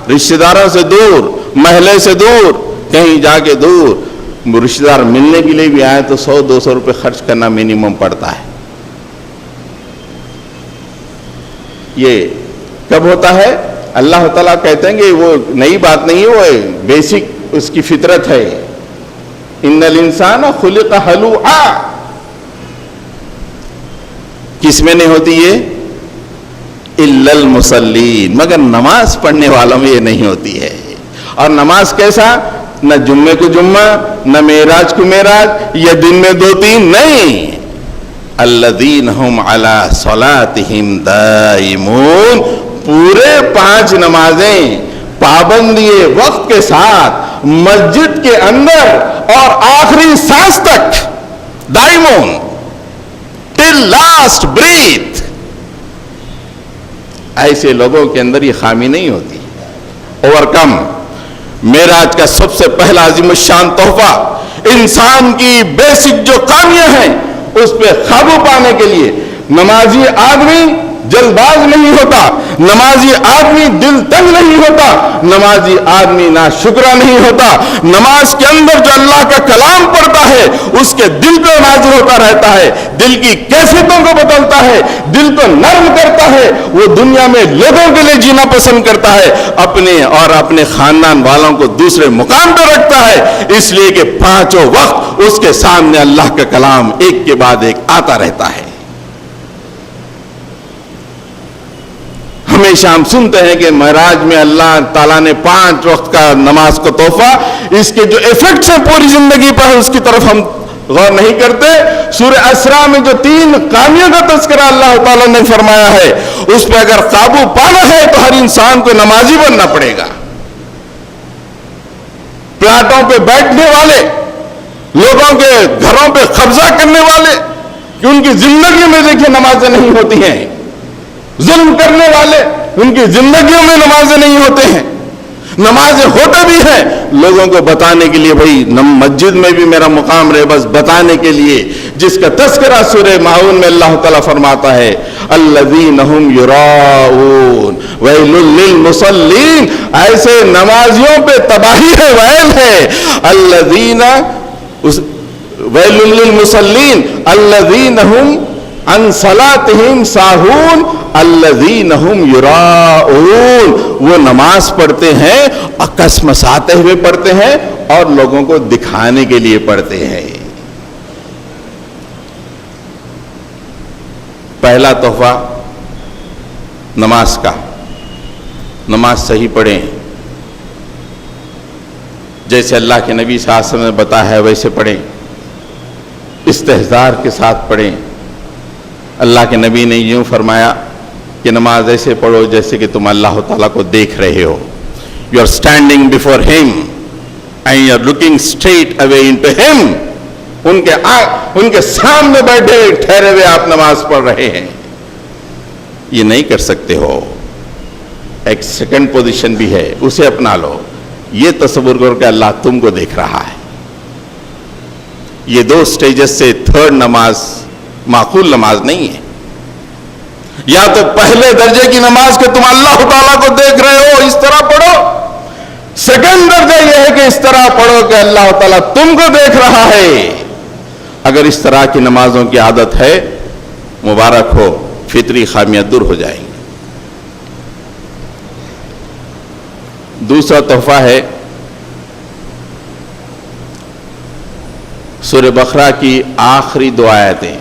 رشتہ داروں سے دور، محلے سے دور، کہیں جا کے دور، رشتہ دار ملنے کے لیے بھی آئے تو 100-200 روپے خرچ کرنا منیمم پڑتا ہے۔ یہ کب ہوتا ہے؟ اللہ تعالیٰ کہتے ہیں کہ وہ نئی بات نہیں ہے، وہ بیسک اس کی فطرت ہے۔ ان الانسان خلق ہلوعا، کس میں نہیں ہوتی یہ؟ الا المصلین، مگر نماز پڑھنے والوں میں یہ نہیں ہوتی ہے۔ اور نماز کیسا؟ نہ جمعے کو جمعہ، نہ معراج کو معراج، یا دن میں 2-3 نہیں، الذین ہم علی صلاتہم دائمون، پورے 5 نمازیں پابندی وقت کے ساتھ مسجد کے اندر اور آخری سانس تک، دائمون ٹل لاسٹ بریتھ۔ ایسے لوگوں کے اندر یہ خامی نہیں ہوتی۔ اوور کم، معراج کا سب سے پہلا عظیم الشان تحفہ، انسان کی بیسک جو خامیاں ہیں اس پہ قابو پانے کے لیے نمازی آدمی جلد باز نہیں ہوتا، نمازی آدمی دل تنگ نہیں ہوتا، نمازی آدمی ناشکرا نہیں ہوتا، نماز کے اندر جو اللہ کا کلام پڑھتا ہے اس کے دل پہ نازل ہوتا رہتا ہے، دل کی کیفیتوں کو بدلتا ہے، دل کو نرم کرتا ہے، وہ دنیا میں لوگوں کے لیے جینا پسند کرتا ہے، اپنے اور اپنے خاندان والوں کو دوسرے مقام پہ رکھتا ہے، اس لیے کہ 5 وقت اس کے سامنے اللہ کا کلام ایک کے بعد ایک آتا رہتا ہے۔ ہم ہمیشہ ہم سنتے ہیں کہ معراج میں اللہ تعالیٰ نے 5 وقت کا نماز کو تحفہ، اس کے جو ایفیکٹس ہیں پوری زندگی پر اس کی طرف ہم غور نہیں کرتے۔ سورہ اسراء میں جو 3 کامیوں کا تذکرہ اللہ تعالیٰ نے فرمایا ہے، اس پہ اگر قابو پانا ہے تو ہر انسان کو نمازی بننا پڑے گا۔ پلاٹوں پہ بیٹھنے والے، لوگوں کے گھروں پہ قبضہ کرنے والے، کہ ان کی زندگی میں دیکھیں نمازیں نہیں ہوتی ہیں، ظلم کرنے والے ان کی زندگیوں میں نمازیں نہیں ہوتے ہیں، نمازیں ہوتے بھی ہیں لوگوں کو بتانے کے لیے، بھائی مسجد میں بھی میرا مقام رہے، بس بتانے کے لیے، جس کا تذکرہ سورہ ماعون میں اللہ تعالیٰ فرماتا ہے الذین ہم یراؤون ویل للمصلین، ایسے نمازیوں پہ تباہی ہے، ویل ہے، الذین ویل للمصلین الذین ہم عن صلاتہم ساہون الذین ہم یراؤون، وہ نماز پڑھتے ہیں اور کسمساتے ہوئے پڑھتے ہیں اور لوگوں کو دکھانے کے لیے پڑھتے ہیں۔ پہلا تحفہ نماز کا، نماز صحیح پڑھیں، جیسے اللہ کے نبی صلی اللہ علیہ وسلم نے بتایا ہے ویسے پڑھیں، استحضار کے ساتھ پڑھیں۔ اللہ کے نبی نے یوں فرمایا کہ نماز ایسے پڑھو جیسے کہ تم اللہ تعالیٰ کو دیکھ رہے ہو، you are standing before him and you are looking straight away into him, ان کے سامنے بیٹھے ٹھہرے ہوئے آپ نماز پڑھ رہے ہیں۔ یہ نہیں کر سکتے ہو، ایک سیکنڈ پوزیشن بھی ہے، اسے اپنا لو، یہ تصور کرو کہ اللہ تم کو دیکھ رہا ہے۔ یہ 2 سٹیجز سے 3rd نماز معقول نماز نہیں ہے۔ یا تو پہلے درجے کی نماز کہ تم اللہ تعالیٰ کو دیکھ رہے ہو اس طرح پڑھو، سیکنڈ درجہ یہ ہے کہ اس طرح پڑھو کہ اللہ تعالیٰ تم کو دیکھ رہا ہے۔ اگر اس طرح کی نمازوں کی عادت ہے، مبارک ہو، فطری خامیاں دور ہو جائیں گی۔ دوسرا تحفہ ہے سورہ بقرہ کی آخری 2 آیتیں۔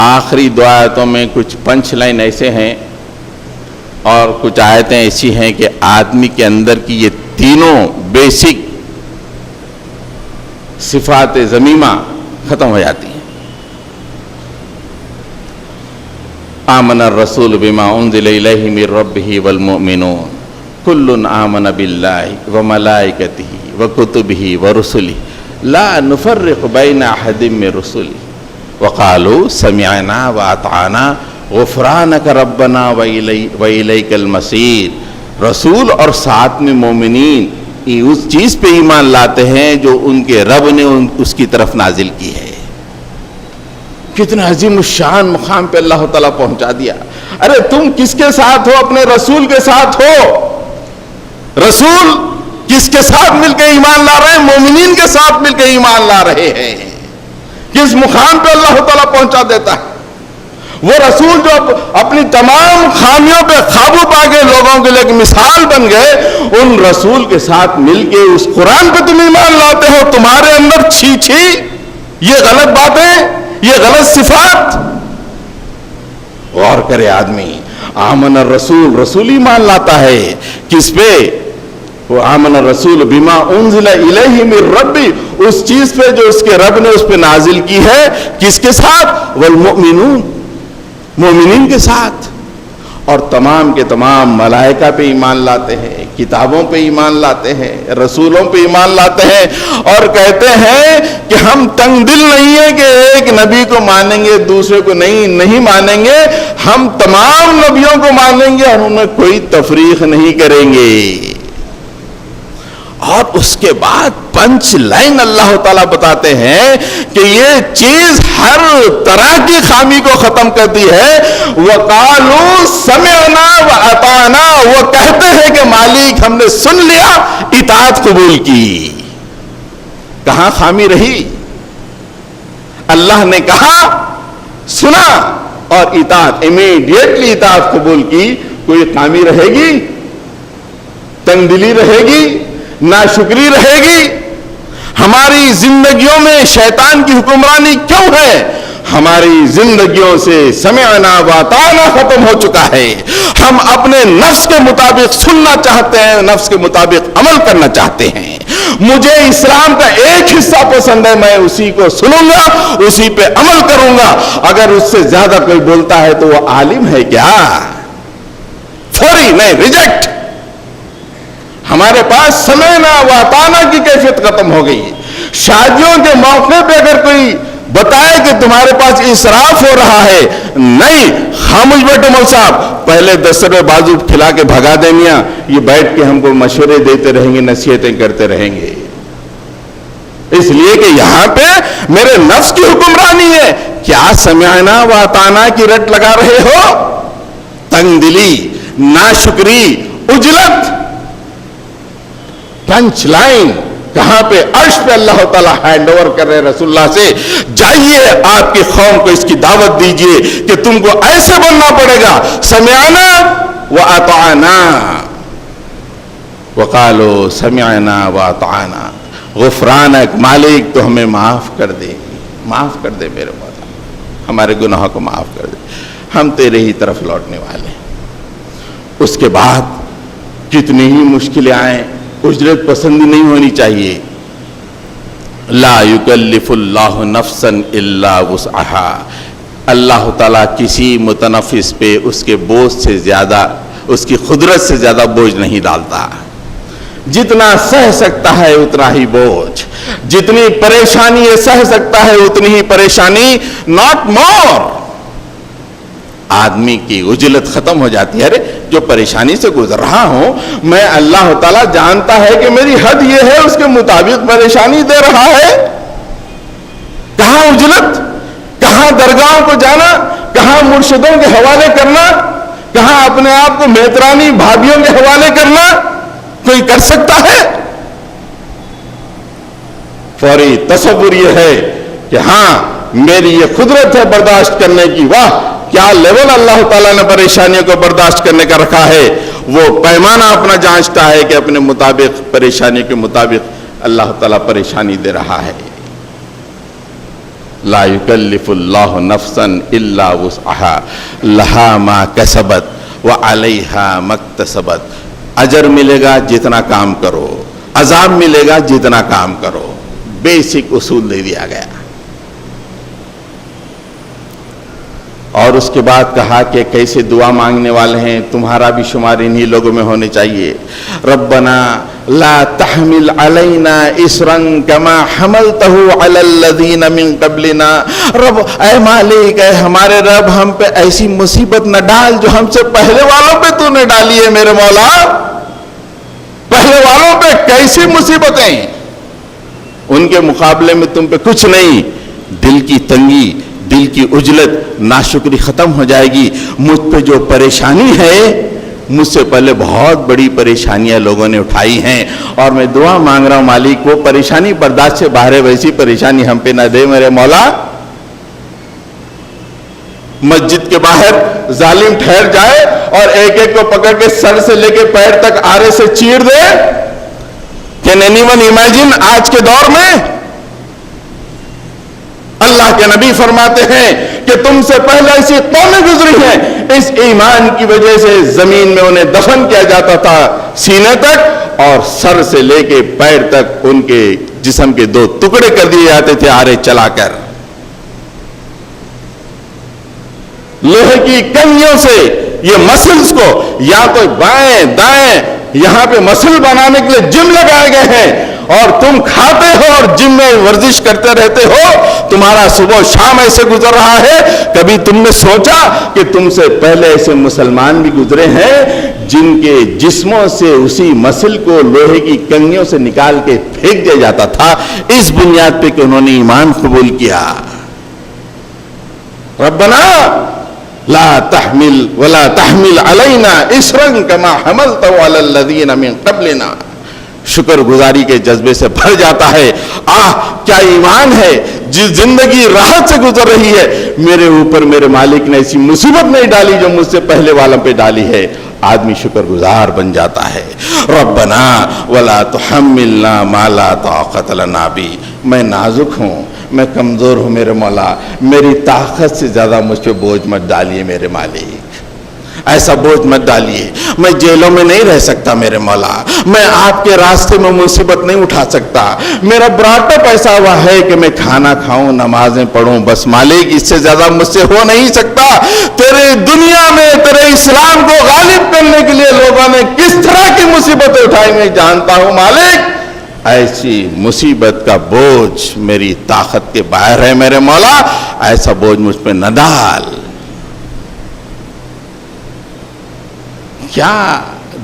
آخری 2 آیتوں میں کچھ پنچ لائن ایسے ہیں اور کچھ آیتیں ایسی ہیں کہ آدمی کے اندر کی یہ تینوں بیسک صفات ذمیمہ ختم ہو جاتی ہیں۔ آمن الرسول بما انزل الیہ من ربہ والمؤمنون کل آمن باللہ وملائکتہ وکتبہ ورسلہ لا نفرق بین احد من رسلہ وقالوا سمعنا واطعنا غفرانک ربنا والیک المصیر۔ رسول اور ساتھ میں مومنین اس چیز پہ ایمان لاتے ہیں جو ان کے رب نے اس کی طرف نازل کی ہے۔ کتنا عظیم الشان مقام پہ اللہ تعالیٰ پہنچا دیا۔ ارے تم کس کے ساتھ ہو؟ اپنے رسول کے ساتھ ہو۔ رسول کس کے ساتھ مل کے ایمان لا رہے ہیں؟ مومنین کے ساتھ مل کے ایمان لا رہے ہیں۔ کس مقام پہ اللہ تعالیٰ پہنچا دیتا ہے؟ وہ رسول جو اپنی تمام خامیوں پہ قابو پا کے لوگوں کے لیے ایک مثال بن گئے، ان رسول کے ساتھ مل کے اس قرآن پہ تم ایمان لاتے ہو، تمہارے اندر چھی یہ غلط باتیں، یہ غلط صفات۔ غور کرے آدمی، آمن الرسول، رسول ایمان لاتا ہے کس پہ؟ وہ آمن الرسول بما انزل الیہ من ربی، اس چیز پہ جو اس کے رب نے اس پہ نازل کی ہے۔ کس کے ساتھ؟ والمؤمنون، مومنین کے ساتھ۔ اور تمام کے تمام ملائکہ پہ ایمان لاتے ہیں، کتابوں پہ ایمان لاتے ہیں، رسولوں پہ ایمان لاتے ہیں، اور کہتے ہیں کہ ہم تنگ دل نہیں ہیں کہ ایک نبی کو مانیں گے دوسرے کو نہیں مانیں گے، ہم تمام نبیوں کو مانیں گے اور ان میں کوئی تفریق نہیں کریں گے۔ اور اس کے بعد پنچ لائن اللہ تعالیٰ بتاتے ہیں کہ یہ چیز ہر طرح کی خامی کو ختم کرتی ہے۔ وَقَالُوا سَمِعْنَا وَأَطَعْنَا، وہ کہتے ہیں کہ مالک ہم نے سن لیا، اطاعت قبول کی۔ کہاں خامی رہی؟ اللہ نے کہا، سنا اور اطاعت، امیڈیٹلی اطاعت قبول کی۔ کوئی خامی رہے گی؟ تنگ دلی رہے گی؟ ناشکری رہے گی؟ ہماری زندگیوں میں شیطان کی حکمرانی کیوں ہے؟ ہماری زندگیوں سے سمعنا واطعنا ختم ہو چکا ہے. ہم اپنے نفس کے مطابق سننا چاہتے ہیں, نفس کے مطابق عمل کرنا چاہتے ہیں. مجھے اسلام کا ایک حصہ پسند ہے, میں اسی کو سنوں گا, اسی پہ عمل کروں گا. اگر اس سے زیادہ کوئی بولتا ہے تو وہ عالم ہے کیا؟ فوری نہیں, ریجیکٹ. ہمارے پاس سمعنا واطعنا کی کیفیت ختم ہو گئی. شادیوں کے موقع پہ اگر کوئی بتائے کہ تمہارے پاس اسراف ہو رہا ہے, نہیں, خاموش بیٹھو مول صاحب, پہلے 10 روپے بازو کھلا کے بھگا دیں میاں, یہ بیٹھ کے ہم کو مشورے دیتے رہیں گے, نصیحتیں کرتے رہیں گے. اس لیے کہ یہاں پہ میرے نفس کی حکمرانی ہے. کیا سمعنا واطعنا کی رٹ لگا رہے ہو؟ تنگ دلی, ناشکری, عجلت. پنچ لائن کہاں پہ؟ عرش پہ اللہ تعالیٰ ہینڈ اوور کر رہے رسول اللہ سے, جائیے آپ کی قوم کو اس کی دعوت دیجئے کہ تم کو ایسے بننا پڑے گا. سمعنا واطعنا, وقالوا سمعنا واطعنا غفرانک, مالک تو ہمیں معاف کر دے, معاف کر دے میرے مولا, ہمارے گناہوں کو معاف کر دے, ہم تیرے ہی طرف لوٹنے والے. اس کے بعد کتنی ہی مشکلیں آئیں, اجرت پسندی نہیں ہونی چاہیے. لا یکلف اللہ نفسا الا وسعها, اللہ تعالیٰ کسی متنفس پہ اس کے بوجھ سے زیادہ, اس کی قدرت سے زیادہ بوجھ نہیں ڈالتا. جتنا سہ سکتا ہے اتنا ہی بوجھ, جتنی پریشانی یہ سہ سکتا ہے اتنی ہی پریشانی, ناٹ مور. آدمی کی عجلت ختم ہو جاتی ہے. ارے جو پریشانی سے گزر رہا ہوں میں, اللہ تعالیٰ جانتا ہے کہ میری حد یہ ہے, اس کے مطابق پریشانی دے رہا ہے. کہاں عجلت, کہاں درگاہوں کو جانا, کہاں مرشدوں کے حوالے کرنا, کہاں اپنے آپ کو میترانی بھابھیوں کے حوالے کرنا. کوئی کر سکتا ہے؟ فوری تصور یہ ہے کہ ہاں میری یہ قدرت ہے برداشت کرنے کی. واہ کیا لیول اللہ تعالیٰ نے پریشانیوں کو برداشت کرنے کا رکھا ہے. وہ پیمانہ اپنا جانچتا ہے کہ اپنے مطابق, پریشانی کے مطابق اللہ تعالیٰ پریشانی دے رہا ہے. لا یکلف اللہ نفسا الا وسعها لها ما کسبت وعلیہا ما اکتسبت. اجر ملے گا جتنا کام کرو, عذاب ملے گا جتنا کام کرو. بیسک اصول دے دیا گیا. اور اس کے بعد کہا کہ کیسے دعا مانگنے والے ہیں, تمہارا بھی شمار انہی لوگوں میں ہونے چاہیے. ربنا لا تحمل علینا اسرا کما حملته علی الذین من قبلنا. رب, اے مالک, اے ہمارے رب, ہم پہ ایسی مصیبت نہ ڈال جو ہم سے پہلے والوں پہ تو نے ڈالی ہے. میرے مولا, پہلے والوں پہ کیسی مصیبتیں, ان کے مقابلے میں تم پہ کچھ نہیں. دل کی تنگی, دل کی عجلت, ناشکری ختم ہو جائے گی. مجھ پہ جو پریشانی ہے, مجھ سے پہلے بہت بڑی پریشانیاں لوگوں نے اٹھائی ہیں, اور میں دعا مانگ رہا ہوں مالک وہ پریشانی برداشت سے باہر ہے, ویسی پریشانی ہم پہ نہ دے میرے مولا. مسجد کے باہر ظالم ٹھہر جائے اور ایک ایک کو پکڑ کے سر سے لے کے پیر تک آرے سے چیر دے. کین اینی ون امیجن آج کے دور میں؟ اللہ کے نبی فرماتے ہیں کہ تم سے پہلے ایسی قومیں گزری ہیں, اس ایمان کی وجہ سے زمین میں انہیں دفن کیا جاتا تھا سینے تک, اور سر سے لے کے پیر تک ان کے جسم کے 2 ٹکڑے کر دیے جاتے تھے آرے چلا کر. لوہے کی کنگھیوں سے یہ مسلز کو یا تو بائیں دائیں یہاں پہ مسل بنانے کے لیے جم لگائے گئے ہیں, اور تم کھاتے ہو اور جم میں ورزش کرتے رہتے ہو. تمہارا صبح شام ایسے گزر رہا ہے. کبھی تم نے سوچا کہ تم سے پہلے ایسے مسلمان بھی گزرے ہیں جن کے جسموں سے اسی مسل کو لوہے کی کنگھیوں سے نکال کے پھینک دیا جاتا تھا, اس بنیاد پہ کہ انہوں نے ایمان قبول کیا. ربنا لا تحمل ولا تحمل علینا اسرا کما حملته علی الذین من قبلنا. شکر گزاری کے جذبے سے بھر جاتا ہے. کیا ایمان ہے, جس زندگی راحت سے گزر رہی ہے, میرے اوپر میرے مالک نے ایسی مصیبت نہیں ڈالی جو مجھ سے پہلے والوں پہ ڈالی ہے. آدمی شکر گزار بن جاتا ہے. ربنا ولا تحملنا ما لا طاقت لنا بہ. میں نازک ہوں, میں کمزور ہوں میرے مولا، میری طاقت سے زیادہ مجھ پہ بوجھ مت ڈالیے میرے مالک، ایسا بوجھ مت ڈالیے، میں جیلوں میں نہیں رہ سکتا میرے مولا، میں آپ کے راستے میں مصیبت نہیں اٹھا سکتا، میرا براٹپ ایسا ہوا ہے کہ میں کھانا کھاؤں نمازیں پڑھوں، بس مالک اس سے زیادہ مجھ سے ہو نہیں سکتا۔ تیرے دنیا میں تیرے اسلام کو غالب کرنے کے لیے لوگوں نے کس طرح کی مصیبتیں اٹھائی میں جانتا ہوں مالک، ایسی مصیبت کا بوجھ میری طاقت کے باہر ہے میرے مولا، ایسا بوجھ مجھ پہ نہ ڈال۔ کیا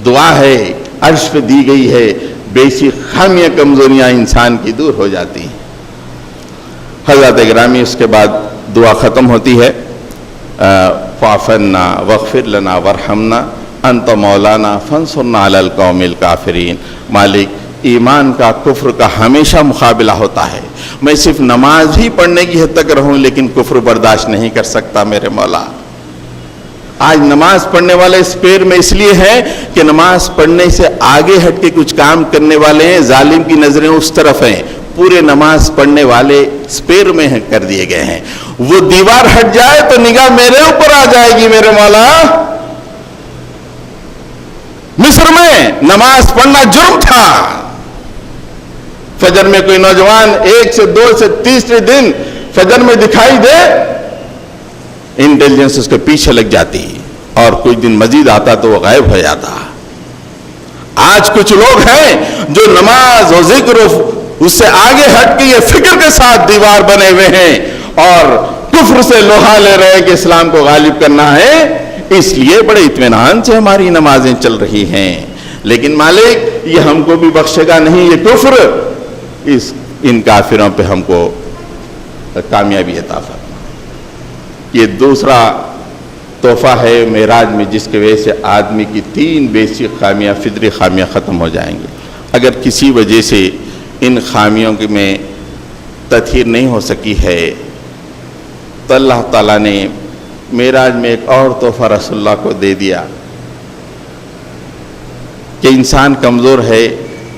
دعا ہے، عرش پہ دی گئی ہے، بیسک خامیاں کمزوریاں انسان کی دور ہو جاتی ہیں۔ حضرات گرامی اس کے بعد دعا ختم ہوتی ہے، فاعف عنا واغفر لنا وارحمنا انت مولانا فانصرنا علی القوم الکافرین۔ مالک، ایمان کا کفر کا ہمیشہ مقابلہ ہوتا ہے، میں صرف نماز ہی پڑھنے کی حد تک رہوں لیکن کفر برداشت نہیں کر سکتا میرے مولا۔ آج نماز پڑھنے والے اس پیر میں اس لیے ہے کہ نماز پڑھنے سے آگے ہٹ کے کچھ کام کرنے والے ہیں، ظالم کی نظریں اس طرف ہیں، پورے نماز پڑھنے والے اس پیر میں کر دیے گئے ہیں۔ وہ دیوار ہٹ جائے تو نگاہ میرے اوپر آ جائے گی میرے مولا۔ مصر میں نماز پڑھنا جرم تھا، فجر میں کوئی نوجوان 1 سے 2 سے تیسرے دن فجر میں دکھائی دے، انٹیلیجنس اس کے پیچھے لگ جاتی اور کچھ دن مزید آتا تو وہ غائب ہو جاتا۔ آج کچھ لوگ ہیں جو نماز و ذکر اس سے آگے ہٹ کے یہ فکر کے ساتھ دیوار بنے ہوئے ہیں اور کفر سے لوہا لے رہے ہیں کہ اسلام کو غالب کرنا ہے، اس لیے بڑے اطمینان سے ہماری نمازیں چل رہی ہیں، لیکن مالک یہ ہم کو بھی بخشے گا نہیں، یہ کفر ان کافروں پہ ہم کو کامیابی عطا فرما۔ یہ دوسرا تحفہ ہے معراج میں، جس کی وجہ سے آدمی کی 3 بیسک خامیاں، فطری خامیاں ختم ہو جائیں گی۔ اگر کسی وجہ سے ان خامیوں میں تطہیر نہیں ہو سکی ہے تو اللہ تعالیٰ نے معراج میں ایک اور تحفہ رسول اللہ کو دے دیا کہ انسان کمزور ہے،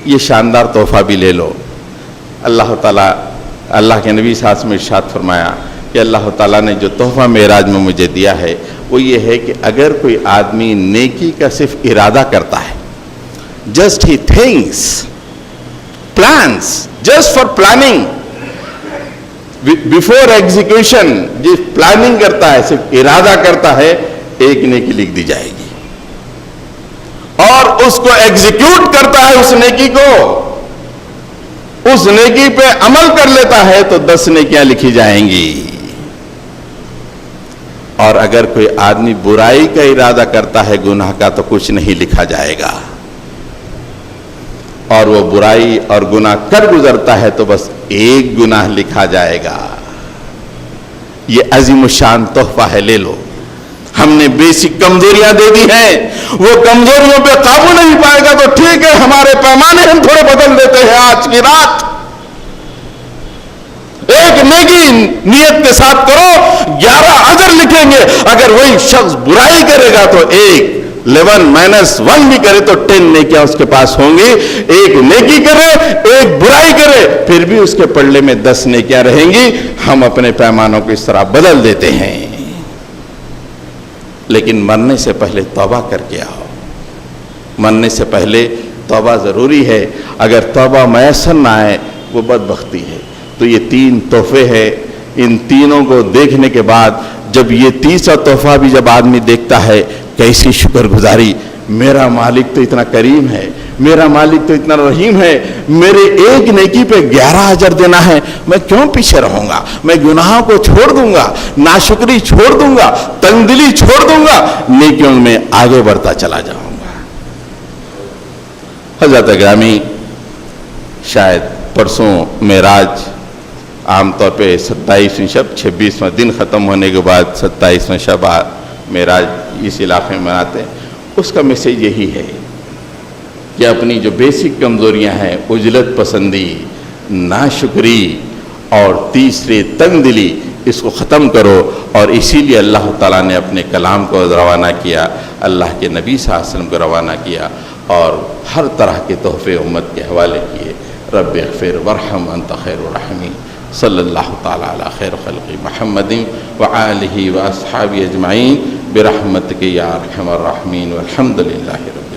یہ شاندار تحفہ بھی لے لو۔ اللہ تعالیٰ، اللہ کے نبی صلی اللہ علیہ وسلم نے ارشاد فرمایا کہ اللہ تعالیٰ نے جو تحفہ معراج میں مجھے دیا ہے وہ یہ ہے کہ اگر کوئی آدمی نیکی کا صرف ارادہ کرتا ہے، just he thinks, plans, just for planning, before execution, جس پلاننگ کرتا ہے، صرف ارادہ کرتا ہے، ایک نیکی لکھ دی جائے گی، اور اس کو ایگزیکیوٹ کرتا ہے، اس نیکی کو، اس نیکی پہ عمل کر لیتا ہے تو 10 نیکیاں لکھی جائیں گی۔ اور اگر کوئی آدمی برائی کا ارادہ کرتا ہے، گناہ کا، تو کچھ نہیں لکھا جائے گا، اور وہ برائی اور گناہ کر گزرتا ہے تو بس ایک گناہ لکھا جائے گا۔ یہ عظیم الشان تحفہ ہے، لے لو۔ ہم نے بیسک کمزوریاں دے دی ہیں، وہ کمزوریوں پہ قابو نہیں پائے گا تو ٹھیک ہے، ہمارے پیمانے ہم تھوڑے بدل دیتے ہیں۔ آج کی رات ایک نیکی نیت کے ساتھ کرو، 11 اجر لکھیں گے۔ اگر وہی شخص برائی کرے گا تو 11 - 1 بھی کرے تو 10 نیکیاں اس کے پاس ہوں گی۔ ایک نیکی کرے، ایک برائی کرے، پھر بھی اس کے پلڑے میں 10 نیکیاں رہیں گی۔ ہم اپنے پیمانوں کو اس طرح بدل دیتے ہیں، لیکن مرنے سے پہلے توبہ کر کے آؤ۔ مرنے سے پہلے توبہ ضروری ہے، اگر توبہ میسر نہ آئے وہ بدبختی ہے۔ تو یہ 3 تحفے ہیں، ان تینوں کو دیکھنے کے بعد جب یہ تیسرا تحفہ بھی جب آدمی دیکھتا ہے، کیسی شکر گزاری، میرا مالک تو اتنا کریم ہے، میرا مالک تو اتنا رحیم ہے، میرے ایک نیکی پہ 11 اجر دینا ہے، میں کیوں پیچھے رہوں گا؟ میں گناہوں کو چھوڑ دوں گا، ناشکری چھوڑ دوں گا، تنگ دلی چھوڑ دوں گا، نیکیوں میں آگے بڑھتا چلا جاؤں گا۔ حضرت گرامی، شاید پرسوں معراج عام طور پہ 27ویں شب، 26واں دن ختم ہونے کے بعد 27واں شب معراج اس علاقے میں مناتے ہیں۔ اس کا میسیج یہی ہے کہ اپنی جو بیسک کمزوریاں ہیں، عجلت پسندی، ناشکری اور تیسرے تنگ دلی، اس کو ختم کرو۔ اور اسی لیے اللہ تعالیٰ نے اپنے کلام کو روانہ کیا، اللہ کے نبی صلی اللہ علیہ وسلم کو روانہ کیا، اور ہر طرح کے تحفے امت کے حوالے کیے۔ رب اغفر وارحم انت خیر الراحمین۔ صلی اللہ تعالیٰ علی خیر خلق محمد وآلہ واصحابہ اجمعین برحمتک یا ارحم الراحمین والحمد للہ رب